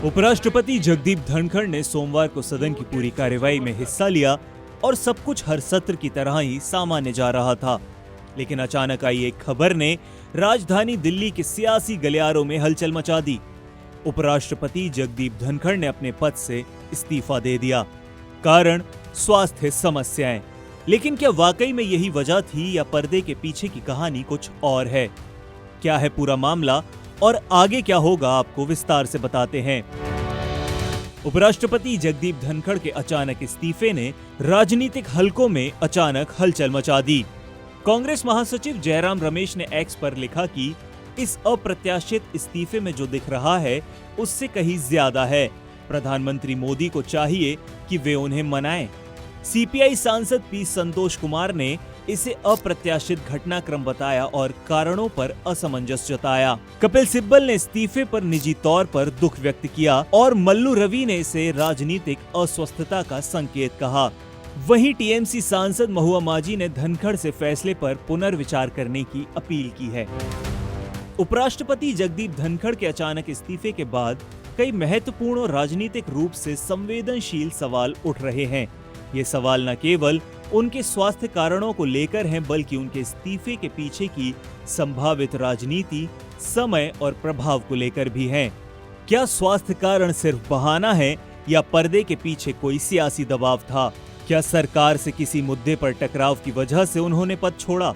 उपराष्ट्रपति जगदीप धनखड़ ने सोमवार को सदन की पूरी कार्यवाही में हिस्सा लिया और सब कुछ हर सत्र की तरह ही सामान्य जा रहा था। लेकिन अचानक आई एक खबर ने राजधानी दिल्ली के सियासी गलियारों में हलचल मचा दी। उपराष्ट्रपति जगदीप धनखड़ ने अपने पद से इस्तीफा दे दिया। कारण स्वास्थ्य समस्याएं। लेकिन क्या वाकई में यही वजह थी या पर्दे के पीछे की कहानी कुछ और है? क्या है पूरा मामला और आगे क्या होगा, आपको विस्तार से बताते हैं। उपराष्ट्रपति जगदीप धनखड़ के अचानक इस्तीफे ने राजनीतिक हलकों में अचानक हलचल मचा दी। कांग्रेस महासचिव जयराम रमेश ने एक्स पर लिखा कि इस अप्रत्याशित इस्तीफे में जो दिख रहा है उससे कहीं ज्यादा है। प्रधानमंत्री मोदी को चाहिए कि वे उन्हें मनाएं। सीपीआई सांसद पी संतोष कुमार ने इसे अप्रत्याशित घटनाक्रम बताया और कारणों पर असमंजस जताया। कपिल सिब्बल ने इस्तीफे पर निजी तौर पर दुख व्यक्त किया और मल्लू रवि ने इसे राजनीतिक अस्वस्थता का संकेत कहा। वहीं टीएमसी सांसद महुआ माझी ने धनखड़ से फैसले पर पुनर्विचार करने की अपील की है। उपराष्ट्रपति जगदीप धनखड़ के अचानक इस्तीफे के बाद कई महत्वपूर्ण और राजनीतिक रूप से संवेदनशील सवाल उठ रहे हैं। ये सवाल न केवल उनके स्वास्थ्य कारणों को लेकर हैं, बल्कि उनके इस्तीफे के पीछे की संभावित राजनीति, समय और प्रभाव को लेकर भी हैं। क्या स्वास्थ्य कारण सिर्फ बहाना है या पर्दे के पीछे कोई सियासी दबाव था? क्या सरकार से किसी मुद्दे पर टकराव की वजह से उन्होंने पद छोड़ा?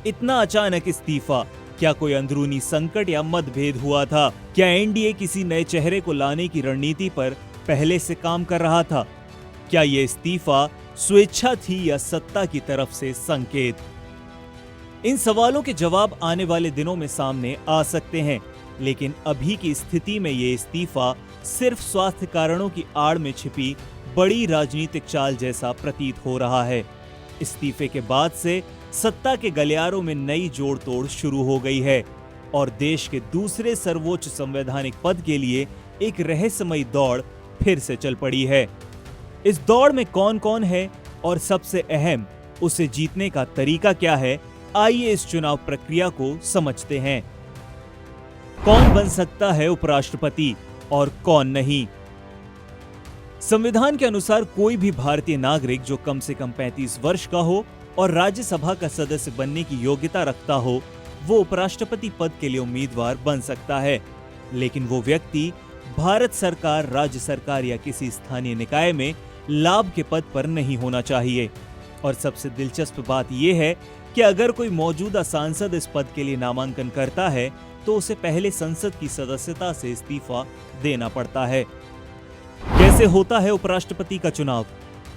इतना अचानक इस्तीफा, क्या कोई अंदरूनी संकट या मतभेद हुआ था? क्या एनडीए किसी नए चेहरे को लाने की रणनीति पर पहले से काम कर रहा था? क्या ये इस्तीफा स्वेच्छा थी या सत्ता की तरफ से संकेत? इन सवालों के जवाब आने वाले दिनों में सामने आ सकते हैं, लेकिन अभी की स्थिति में ये इस्तीफा सिर्फ स्वास्थ्य कारणों की आड़ में छिपी बड़ी राजनीतिक चाल जैसा प्रतीत हो रहा है। इस्तीफे के बाद से सत्ता के गलियारों में नई जोड़ तोड़ शुरू हो गई है और देश के दूसरे सर्वोच्च संवैधानिक पद के लिए एक रहस्यमयी दौड़ फिर से चल पड़ी है। इस दौड़ में कौन कौन है और सबसे अहम, उसे जीतने का तरीका क्या है? आइए इस चुनाव प्रक्रिया को समझते हैं। कौन बन सकता है उपराष्ट्रपति और कौन नहीं? संविधान के अनुसार कोई भी भारतीय नागरिक जो कम से कम 35 वर्ष का हो और राज्यसभा का सदस्य बनने की योग्यता रखता हो, वो उपराष्ट्रपति पद के लिए उम्मीदवार बन सकता है। लेकिन वो व्यक्ति भारत सरकार, राज्य सरकार या किसी स्थानीय निकाय में लाभ के पद पर नहीं होना चाहिए। और सबसे दिलचस्प बात यह है कि अगर कोई मौजूदा सांसद इस पद के लिए नामांकन करता है तो उसे पहले संसद की सदस्यता से इस्तीफा देना पड़ता है। कैसे होता है उपराष्ट्रपति का चुनाव?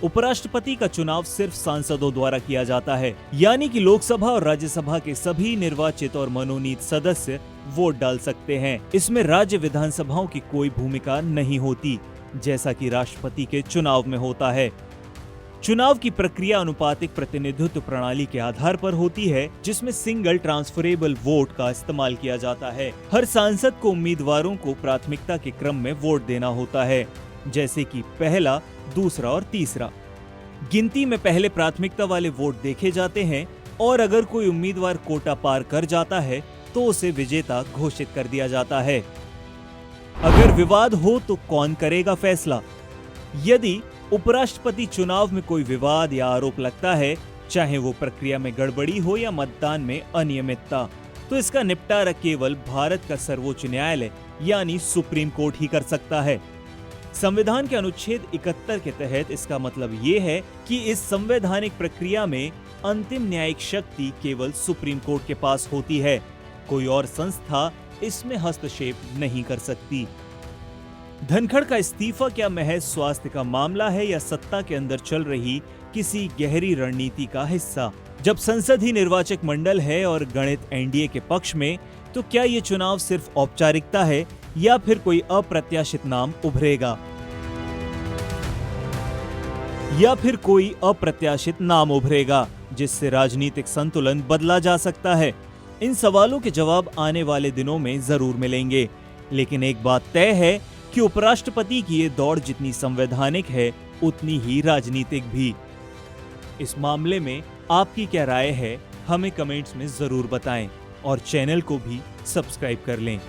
उपराष्ट्रपति का चुनाव सिर्फ सांसदों द्वारा किया जाता है, यानी कि लोकसभा और राज्यसभा के सभी निर्वाचित और मनोनीत सदस्य वोट डाल सकते हैं। इसमें राज्य विधानसभाओं की कोई भूमिका नहीं होती, जैसा कि राष्ट्रपति के चुनाव में होता है। चुनाव की प्रक्रिया अनुपातिक प्रतिनिधित्व प्रणाली के आधार पर होती है, जिसमें सिंगल ट्रांसफरेबल वोट का इस्तेमाल किया जाता है। हर सांसद को उम्मीदवारों को प्राथमिकता के क्रम में वोट देना होता है, जैसे कि पहला, दूसरा और तीसरा। गिनती में पहले प्राथमिकता वाले वोट देखे जाते हैं और अगर कोई उम्मीदवार कोटा पार कर जाता है तो उसे विजेता घोषित कर दिया जाता है। अगर विवाद हो तो कौन करेगा फैसला? यदि उपराष्ट्रपति चुनाव में कोई विवाद या आरोप लगता है, चाहे वो प्रक्रिया में गड़बड़ी हो या मतदान में अनियमितता, तो इसका निपटारा केवल भारत का सर्वोच्च न्यायालय यानी सुप्रीम कोर्ट ही कर सकता है। संविधान के अनुच्छेद 71 के तहत इसका मतलब ये है कि इस संवैधानिक प्रक्रिया में अंतिम न्यायिक शक्ति केवल सुप्रीम कोर्ट के पास होती है। कोई और संस्था इसमें हस्तक्षेप नहीं कर सकती। धनखड़ का इस्तीफा क्या महज स्वास्थ्य का मामला है या सत्ता के अंदर चल रही किसी गहरी रणनीति का हिस्सा? जब संसद ही निर्वाचक मंडल है और गणित एनडीए के पक्ष में, तो क्या ये चुनाव सिर्फ औपचारिकता है या फिर कोई अप्रत्याशित नाम उभरेगा? जिससे राजनीतिक संतुलन बदला जा सकता है? इन सवालों के जवाब आने वाले दिनों में जरूर मिलेंगे, लेकिन एक बात तय है कि उपराष्ट्रपति की ये दौड़ जितनी संवैधानिक है उतनी ही राजनीतिक भी। इस मामले में आपकी क्या राय है, हमें कमेंट्स में जरूर बताएं और चैनल को भी सब्सक्राइब कर लें।